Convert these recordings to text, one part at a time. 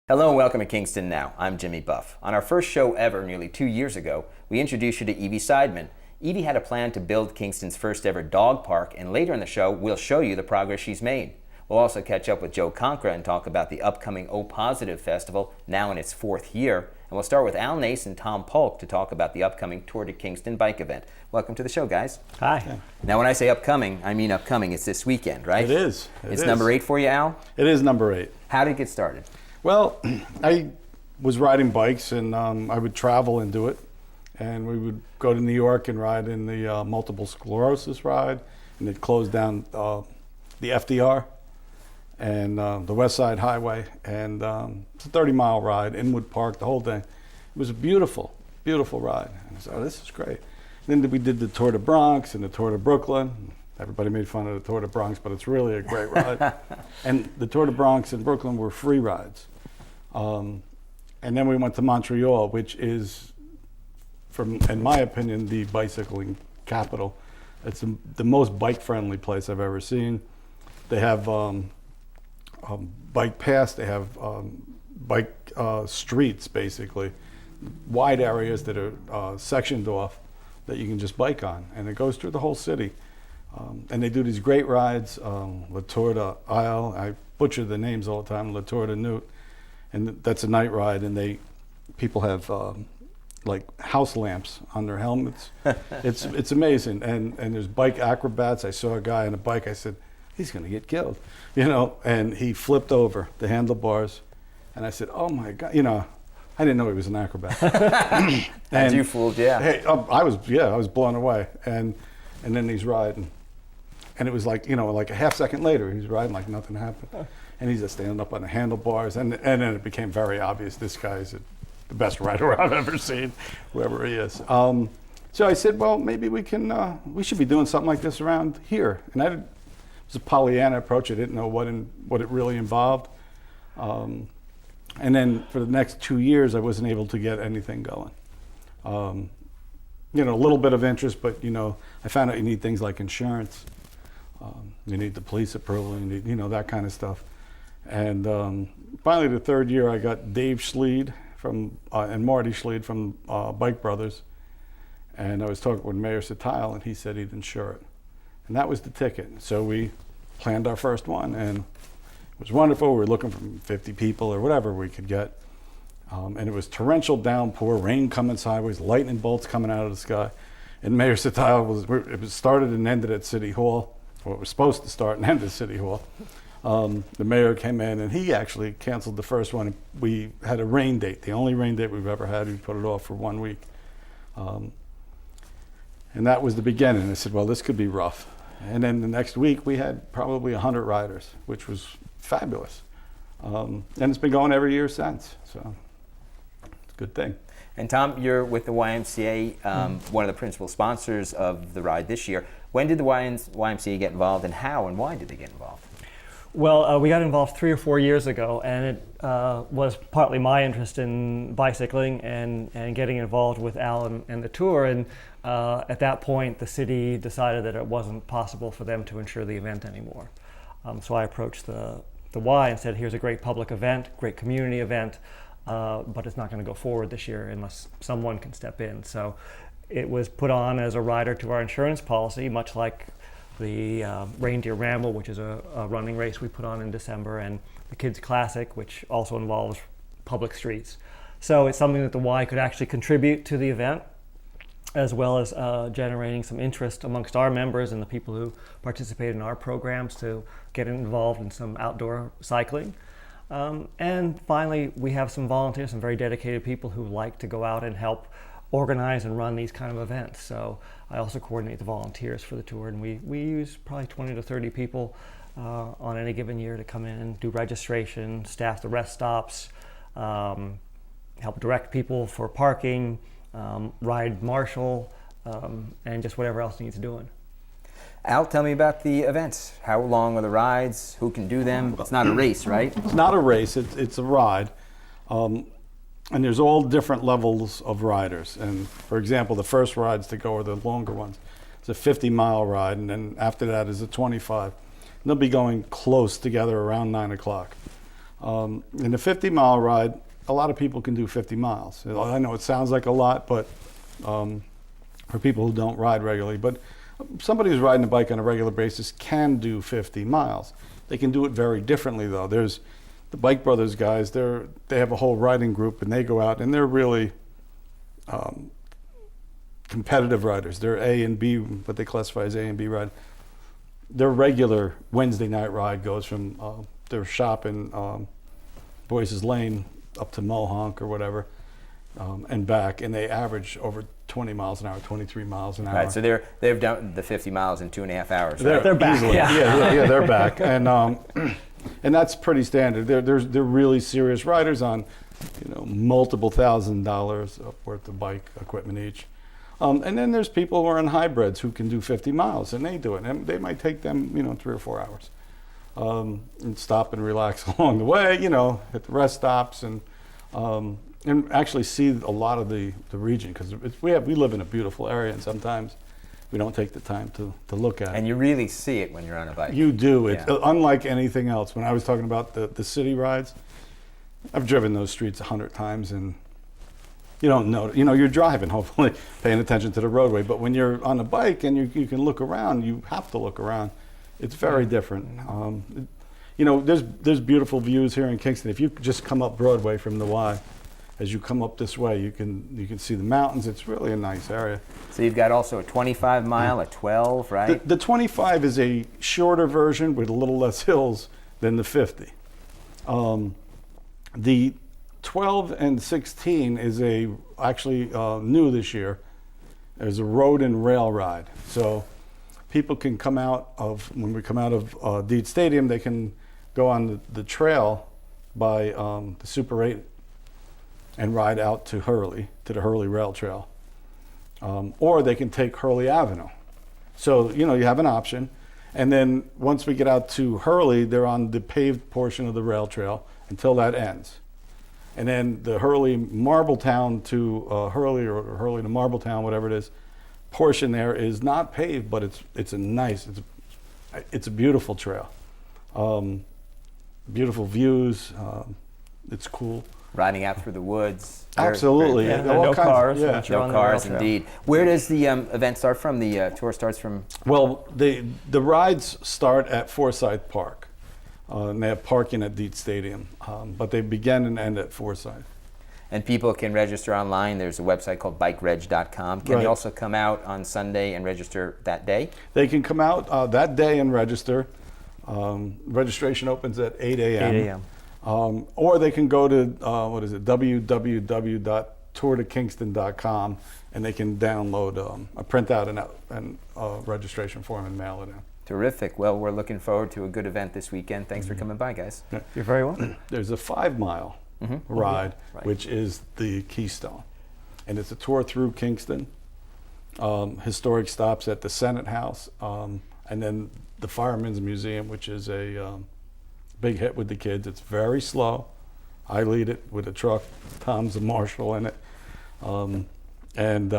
Hello and welcome to Kingston Now. I'm Jimmy Buff. On our first show ever, nearly 2 years ago, we introduced you to Evie Seidman. Evie had a plan to build Kingston's first ever dog park, and later in the show, we'll show you the progress she's made. We'll also catch up with Joe Conkra and talk about the upcoming O Positive Festival, now in its 4th year. And we'll start with Al Nace and Tom Polk to talk about the upcoming Tour de Kingston bike event. Welcome to the show, guys. Hi. Now, when I say upcoming, I mean upcoming. It's this weekend, right? It is. It's number 8 for you, Al? It is number 8. How did it get started? Well, I was riding bikes, and I would travel and do it. And we would go to New York and ride in the multiple sclerosis ride, and it closed down the FDR and the West Side Highway. And it's a 30-mile ride, Inwood Park, the whole thing. It was a beautiful, beautiful ride. And I said, oh, this is great. And then we did the Tour de Bronx and the Tour de Brooklyn. Everybody made fun of the Tour de Bronx, but it's really a great ride. And the Tour de Bronx and Brooklyn were free rides. And then we went to Montreal, which is, in my opinion, the bicycling capital. It's the most bike-friendly place I've ever seen. They have bike paths, they have bike streets, basically, wide areas that are sectioned off that you can just bike on, and it goes through the whole city. And they do these great rides, La Tour de Isle, I butcher the names all the time, La Tour de Newt, and that's a night ride, and people have like house lamps on their helmets. It's amazing, and there's bike acrobats. I saw a guy on a bike, I said, he's gonna get killed, and he flipped over the handlebars, and I said, oh my God, I didn't know he was an acrobat. And you fooled, yeah. Hey, I was blown away, and then he's riding. And it was like, like a half second later, he's riding like nothing happened. And he's just standing up on the handlebars. And then it became very obvious, this guy's the best rider I've ever seen, whoever he is. So I said, well, maybe we should be doing something like this around here. And it was a Pollyanna approach. I didn't know what it really involved. And then for the next 2 years, I wasn't able to get anything going. A little bit of interest, but I found out you need things like insurance. You need the police approval, you need, that kind of stuff. And finally, the 3rd year, I got Dave Schleed and Marty Schleed from Bike Brothers. And I was talking with Mayor Satile, and he said he'd insure it. And that was the ticket. So we planned our first one, and it was wonderful. We were looking for 50 people or whatever we could get. And it was torrential downpour, rain coming sideways, lightning bolts coming out of the sky. And Mayor Satile it was started and ended at City Hall. Well, it was supposed to start and end at City Hall. The mayor came in, and he actually canceled the first one. We had a rain date, the only rain date we've ever had. We put it off for 1 week. And that was the beginning. I said, well, this could be rough. And then the next week, we had probably 100 riders, which was fabulous. And it's been going every year since, so it's a good thing. And Tom, you're with the YMCA, one of the principal sponsors of the ride this year. When did the YMCA get involved, and how and why did they get involved? Well, we got involved 3 or 4 years ago, and it was partly my interest in bicycling and getting involved with Al and the tour. And at that point, the city decided that it wasn't possible for them to insure the event anymore. So I approached the Y and said, here's a great public event, great community event, but it's not going to go forward this year unless someone can step in. So it was put on as a rider to our insurance policy, much like the Reindeer Ramble, which is a running race we put on in December, and the Kids Classic, which also involves public streets. So it's something that the Y could actually contribute to the event, as well as generating some interest amongst our members and the people who participate in our programs to get involved in some outdoor cycling. And finally, we have some volunteers, some very dedicated people who like to go out and help organize and run these kind of events. So I also coordinate the volunteers for the tour, and we use probably 20 to 30 people on any given year to come in and do registration, staff the rest stops, help direct people for parking, ride marshal, and just whatever else needs doing. Al, tell me about the events. How long are the rides? Who can do them? It's not a race, right? It's not a race, it's a ride. And there's all different levels of riders. And for example, the first rides to go are the longer ones. It's a 50-mile ride, and then after that is a 25. And they'll be going close together around 9 o'clock. In the 50-mile ride, a lot of people can do 50 miles. I know it sounds like a lot, but for people who don't ride regularly, but somebody who's riding a bike on a regular basis can do 50 miles. They can do it very differently, though. There's the Bike Brothers guys. They have a whole riding group, and they go out, and they're really competitive riders. They're A and B, what they classify as A and B ride. Their regular Wednesday night ride goes from their shop in Boyce's Lane up to Mohonk or whatever, and back, and they average over 20 miles an hour, 23 miles an hour. Right, so they've done the 50 miles in 2.5 hours. They're back. Easily. Yeah, they're back, and that's pretty standard. They're really serious riders on, multiple $1,000s worth of bike equipment each. And then there's people who are on hybrids who can do 50 miles, and they do it. And they might take them, 3 or 4 hours, and stop and relax along the way. At the rest stops and actually see a lot of the region, because we live in a beautiful area, and sometimes we don't take the time to look at it. And you really see it when you're on a bike. You do. It's unlike anything else. When I was talking about the city rides, I've driven those streets 100 times, and you don't know. You're driving, hopefully, paying attention to the roadway. But when you're on a bike and you can look around, you have to look around. It's very different. There's beautiful views here in Kingston. If you just come up Broadway from the Y, as you come up this way, you can see the mountains. It's really a nice area. So you've got also a 25 mile, a 12, right? The 25 is a shorter version with a little less hills than the 50. The 12 and 16 is actually new this year. There's a road and rail ride. So people can when we come out of Deed Stadium, they can go on the trail by the Super 8 and ride out to Hurley, to the Hurley Rail Trail. Or they can take Hurley Avenue. So, you have an option. And then once we get out to Hurley, they're on the paved portion of the rail trail until that ends. And then the Hurley Marbletown to Hurley, or Hurley to Marbletown, whatever it is, portion there is not paved, but it's a beautiful trail. Beautiful views. It's cool. Riding out through the woods. Absolutely. Yeah, no cars. Yeah. No cars, indeed. Where does the event start from? The tour starts from? Well, the rides start at Forsyth Park. And they have parking at Deed Stadium. But they begin and end at Forsyth. And people can register online. There's a website called bikereg.com. Can Right. they also come out on Sunday and register that day? They can come out that day and register. Registration opens at 8 a.m. 8 a.m. Or they can go to, www.tourtokingston.com, and they can download a printout and registration form and mail it in. Terrific. Well, we're looking forward to a good event this weekend. Thanks for coming by, guys. You're very welcome. There's a 5-mile ride, Right. which is the Keystone. And it's a tour through Kingston. Historic stops at the Senate House, and then the Firemen's Museum, which is a big hit with the kids. It's very slow. I lead it with a truck. Tom's a marshal in it. And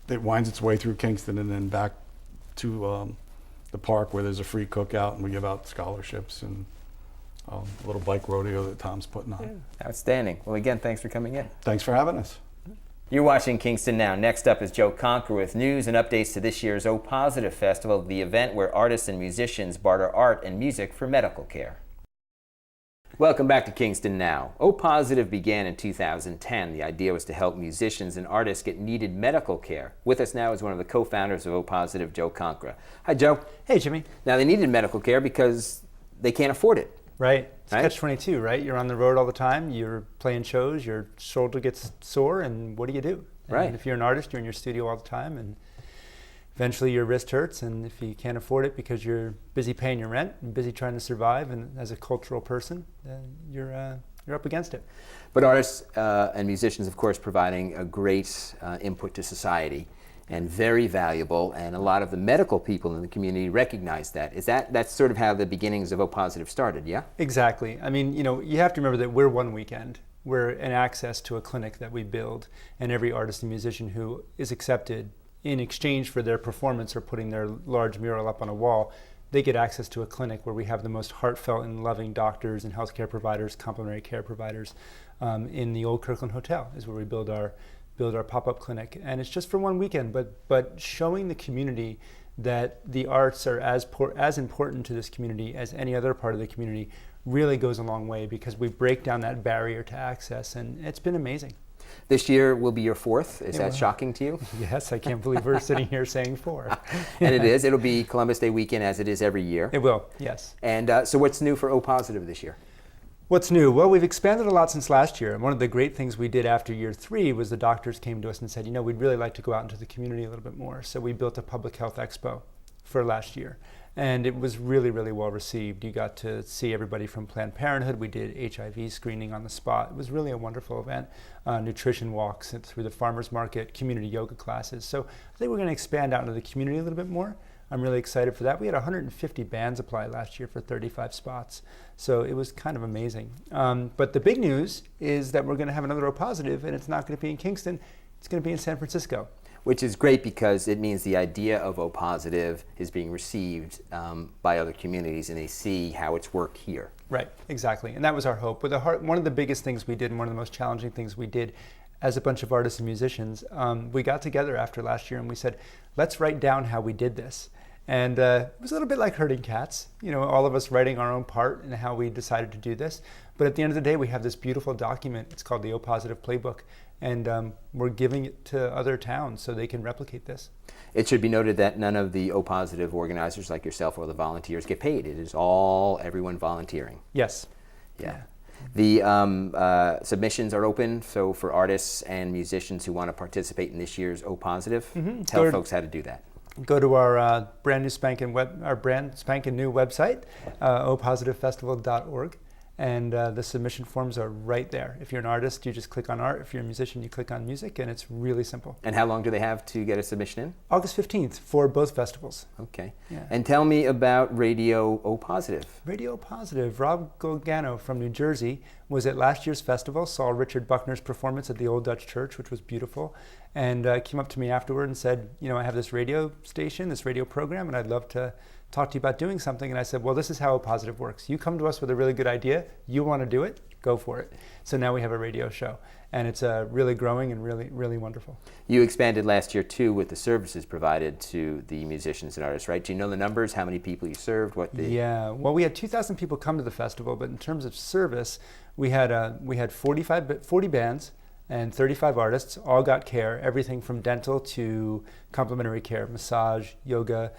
it winds its way through Kingston and then back to the park, where there's a free cookout, and we give out scholarships and a little bike rodeo that Tom's putting on. Outstanding. Well, again, thanks for coming in. Thanks for having us. You're watching Kingston Now. Next up is Joe Conquer with news and updates to this year's O Positive Festival, the event where artists and musicians barter art and music for medical care. Welcome back to Kingston Now. O Positive began in 2010. The idea was to help musicians and artists get needed medical care. With us now is one of the co-founders of O Positive, Joe Conquer. Hi, Joe. Hey, Jimmy. Now, they needed medical care because they can't afford it. Right. It's Right? catch-22, right? You're on the road all the time. You're playing shows. Your shoulder gets sore, and what do? Right. And if you're an artist, you're in your studio all the time, and eventually your wrist hurts. And if you can't afford it because you're busy paying your rent and busy trying to survive, and as a cultural person, you're up against it. But artists and musicians, of course, providing a great input to society, and very valuable, and a lot of the medical people in the community recognize that. That's sort of how the beginnings of O Positive started, yeah? Exactly. I mean, you have to remember that we're one weekend. We're an access to a clinic that we build, and every artist and musician who is accepted in exchange for their performance or putting their large mural up on a wall, they get access to a clinic where we have the most heartfelt and loving doctors and healthcare providers, complementary care providers. In the old Kirkland Hotel is where we build our pop-up clinic, and it's just for one weekend. But showing the community that the arts are as important to this community as any other part of the community really goes a long way, because we break down that barrier to access, and it's been amazing. This year will be your fourth. Is that will. Shocking to you? Yes, I can't believe we're sitting here saying 4. And it is. It'll be Columbus Day weekend, as it is every year. It will, yes. And so what's new for O Positive this year? What's new? Well, we've expanded a lot since last year. And one of the great things we did after year 3 was the doctors came to us and said, we'd really like to go out into the community a little bit more. So we built a public health expo for last year. And it was really, really well received. You got to see everybody from Planned Parenthood. We did HIV screening on the spot. It was really a wonderful event. Nutrition walks through the farmers market, community yoga classes. So I think we're going to expand out into the community a little bit more. I'm really excited for that. We had 150 bands apply last year for 35 spots. So it was kind of amazing. But the big news is that we're going to have another O Positive, and it's not going to be in Kingston. It's going to be in San Francisco. Which is great, because it means the idea of O Positive is being received by other communities, and they see how it's worked here. Right, exactly. And that was our hope. One of the biggest things we did, and one of the most challenging things we did as a bunch of artists and musicians, we got together after last year and we said, let's write down how we did this. And it was a little bit like herding cats, all of us writing our own part and how we decided to do this. But at the end of the day, we have this beautiful document. It's called the O Positive Playbook. And we're giving it to other towns so they can replicate this. It should be noted that none of the O Positive organizers like yourself or the volunteers get paid. It is all everyone volunteering. Yes. Yeah. The submissions are open, so for artists and musicians who want to participate in this year's O Positive, tell folks how to do that. Go to our brand spanking new website, opositivefestival.org. And the submission forms are right there. If you're an artist, you just click on art. If you're a musician, you click on music, and it's really simple. And how long do they have to get a submission in? August 15th for both festivals. Okay. Yeah. And tell me about Radio O Positive. Radio Positive. Rob Golgano from New Jersey was at last year's festival, saw Richard Buckner's performance at the Old Dutch Church, which was beautiful, and came up to me afterward and said, I have this radio station, this radio program, and I'd love to talk to you about doing something. And I said, well, this is how O Positive works. You come to us with a really good idea, you want to do it, go for it. So now we have a radio show, and it's really growing and really, really wonderful. You expanded last year too with the services provided to the musicians and artists, right? Do you know the numbers, how many people you served, Yeah, well, we had 2,000 people come to the festival, but in terms of service, we had 40 bands and 35 artists, all got care, everything from dental to complementary care, massage, yoga,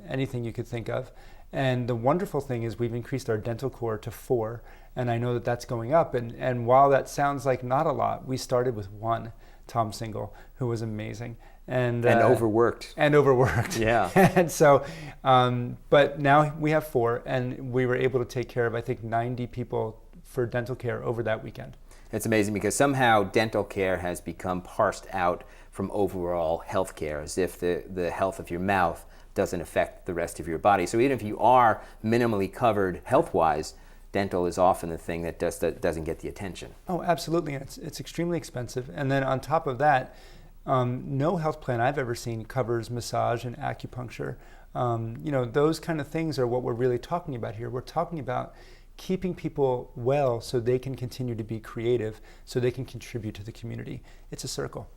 anything you could think of. And the wonderful thing is we've increased our dental core to 4, and I know that that's going up. And while that sounds like not a lot, we started with 1, Tom Single, who was amazing. And overworked. And overworked. Yeah. And so, but now we have 4, and we were able to take care of, I think, 90 people for dental care over that weekend. It's amazing because somehow dental care has become parsed out from overall health care, as if the health of your mouth doesn't affect the rest of your body. So even if you are minimally covered health-wise, dental is often the thing that doesn't get the attention. Oh, absolutely. It's extremely expensive. And then on top of that, no health plan I've ever seen covers massage and acupuncture. Those kind of things are what we're really talking about here. We're talking about keeping people well so they can continue to be creative, so they can contribute to the community. It's a circle.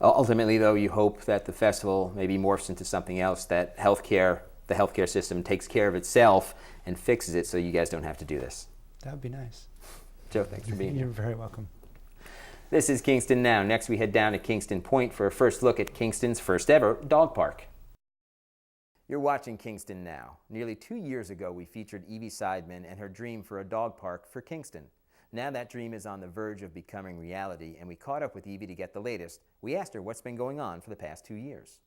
Ultimately, though, you hope that the festival maybe morphs into something else, that the healthcare system takes care of itself and fixes it so you guys don't have to do this. That would be nice. Joe, thanks for being here. You're very welcome. This is Kingston Now. Next, we head down to Kingston Point for a first look at Kingston's first ever dog park. You're watching Kingston Now. Nearly 2 years ago, we featured Evie Seidman and her dream for a dog park for Kingston. Now that dream is on the verge of becoming reality, and we caught up with Evie to get the latest. We asked her what's been going on for the past 2 years.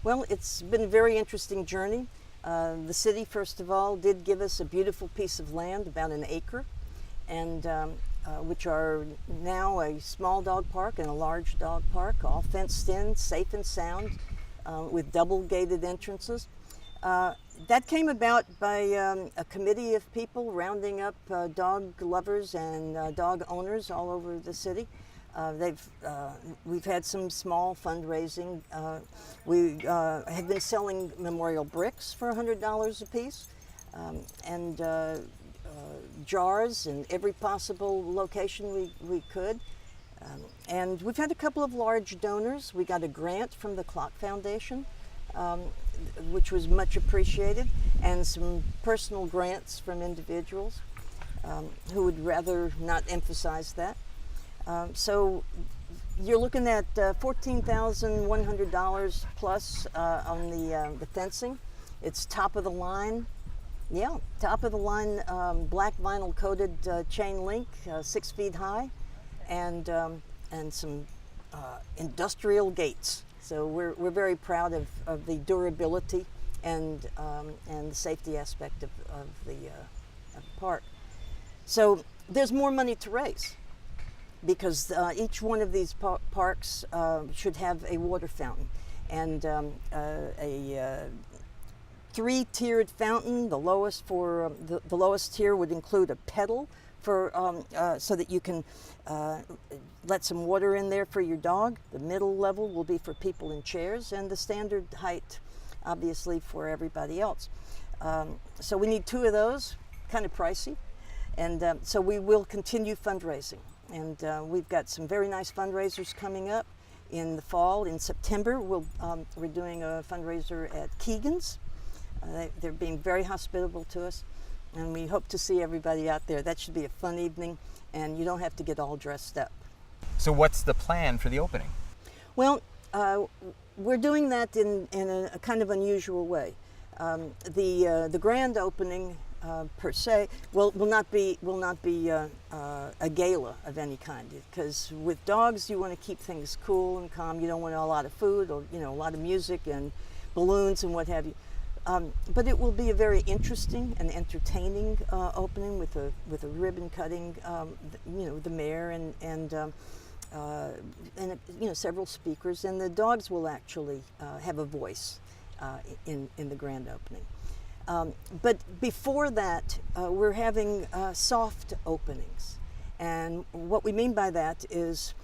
Well, it's been a very interesting journey. The city, first of all, did give us a beautiful piece of land, about an acre, and which are now a small dog park and a large dog park, all fenced in, safe and sound, with double gated entrances. That came about by a committee of people rounding up dog lovers and dog owners all over the city. We've had some small fundraising. We have been selling memorial bricks for $100 a piece, and jars in every possible location we could. And we've had a couple of large donors. We got a grant from the Clock Foundation, which was much appreciated, and some personal grants from individuals who would rather not emphasize that. So you're looking at $14,100 plus on the fencing. It's top of the line. Yeah, top of the line black vinyl coated chain link, 6 feet high, and some industrial gates. So we're very proud of the durability and the safety aspect of the park. So there's more money to raise, because each one of these parks should have a water fountain and a 3-tiered fountain. The lowest for the lowest tier would include a pedal for so that you can let some water in there for your dog. The middle level will be for people in chairs, and the standard height, obviously, for everybody else. So we need 2 of those, kind of pricey, and so we will continue fundraising. And we've got some very nice fundraisers coming up in the fall. In September, we're doing a fundraiser at Keegan's. They're being very hospitable to us, and we hope to see everybody out there. That should be a fun evening, and you don't have to get all dressed up. So what's the plan for the opening? Well, we're doing that in a kind of unusual way. The grand opening per se will not be a gala of any kind, because with dogs you want to keep things cool and calm. You don't want a lot of food or a lot of music and balloons and what have you. But it will be a very interesting and entertaining opening with a ribbon cutting, the mayor and several speakers, and the dogs will actually have a voice in the grand opening. But before that, we're having soft openings, and what we mean by that is,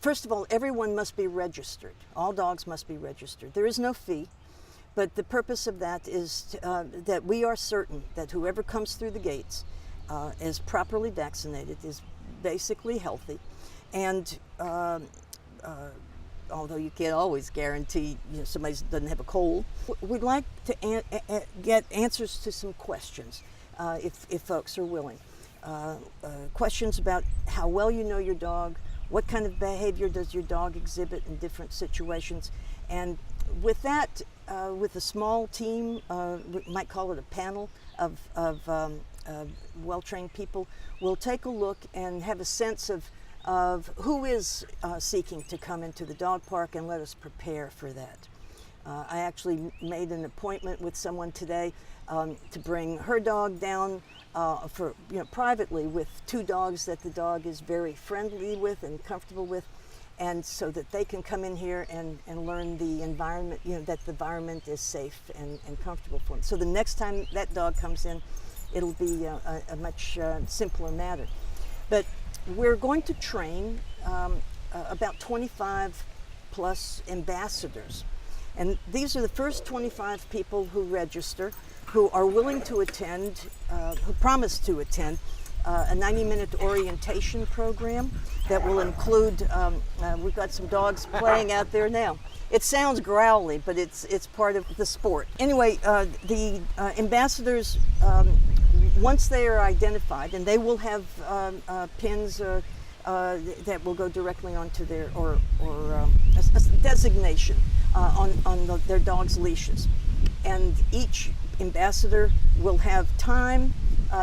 first of all, everyone must be registered. All dogs must be registered. There is no fee. But the purpose of that is that we are certain that whoever comes through the gates is properly vaccinated, is basically healthy, and although you can't always guarantee somebody doesn't have a cold, we'd like to get answers to some questions if folks are willing. Questions about how well you know your dog, what kind of behavior does your dog exhibit in different situations, and with that, with a small team, we might call it a panel of well-trained people, we'll take a look and have a sense of who is seeking to come into the dog park, and let us prepare for that. I actually made an appointment with someone today to bring her dog down for privately with 2 dogs that the dog is very friendly with and comfortable with, and so that they can come in here and learn the environment, that the environment is safe and comfortable for them. So the next time that dog comes in, it'll be a much simpler matter. But we're going to train about 25 plus ambassadors. And these are the first 25 people who register, who are willing to attend, who promise to attend a 90-minute orientation program that will include, we've got some dogs playing out there now. It sounds growly, but it's part of the sport. Anyway, the ambassadors, once they are identified, and they will have pins that will go directly onto their, or a designation on their dog's leashes. And each ambassador will have time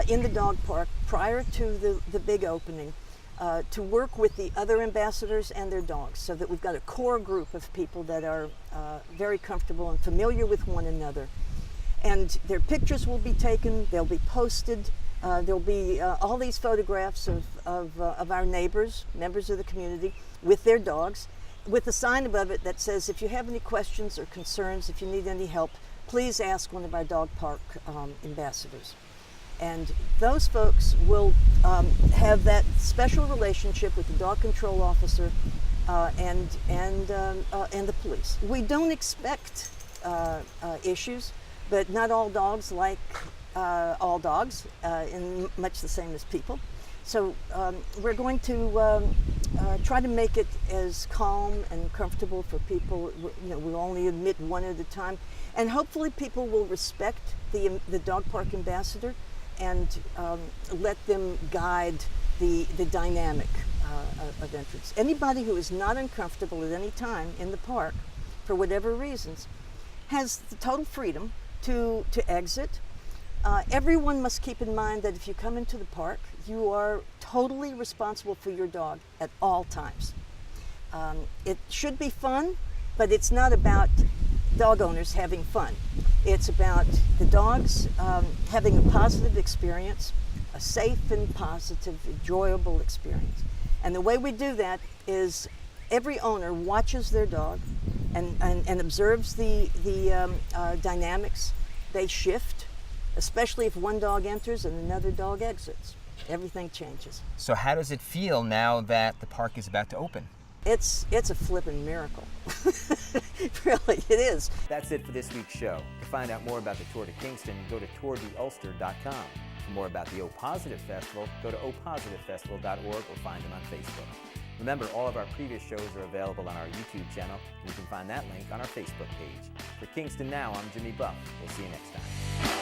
in the dog park prior to the big opening to work with the other ambassadors and their dogs, so that we've got a core group of people that are very comfortable and familiar with one another. And their pictures will be taken, they'll be posted, there'll be all these photographs of our neighbors, members of the community, with their dogs, with a sign above it that says, if you have any questions or concerns, if you need any help, please ask one of our dog park ambassadors. And those folks will have that special relationship with the dog control officer and the police. We don't expect issues, but not all dogs like all dogs, in much the same as people. So we're going to try to make it as calm and comfortable for people. You know, we'll only admit one at a time, and hopefully people will respect the dog park ambassador and let them guide the dynamic of entrance. Anybody who is not uncomfortable at any time in the park, for whatever reasons, has the total freedom to exit. Everyone must keep in mind that if you come into the park, you are totally responsible for your dog at all times. It should be fun, but it's not about dog owners having fun. It's about the dogs having a positive experience, a safe and positive, enjoyable experience. And the way we do that is every owner watches their dog and observes the dynamics. They shift, especially if one dog enters and another dog exits. Everything changes. So how does it feel now that the park is about to open? It's a flippin' miracle. Really, it is. That's it for this week's show. To find out more about the Tour to Kingston, go to tourdeulster.com. For more about the O Positive Festival, go to opositivefestival.org or find them on Facebook. Remember, all of our previous shows are available on our YouTube channel, and you can find that link on our Facebook page. For Kingston Now, I'm Jimmy Buff. We'll see you next time.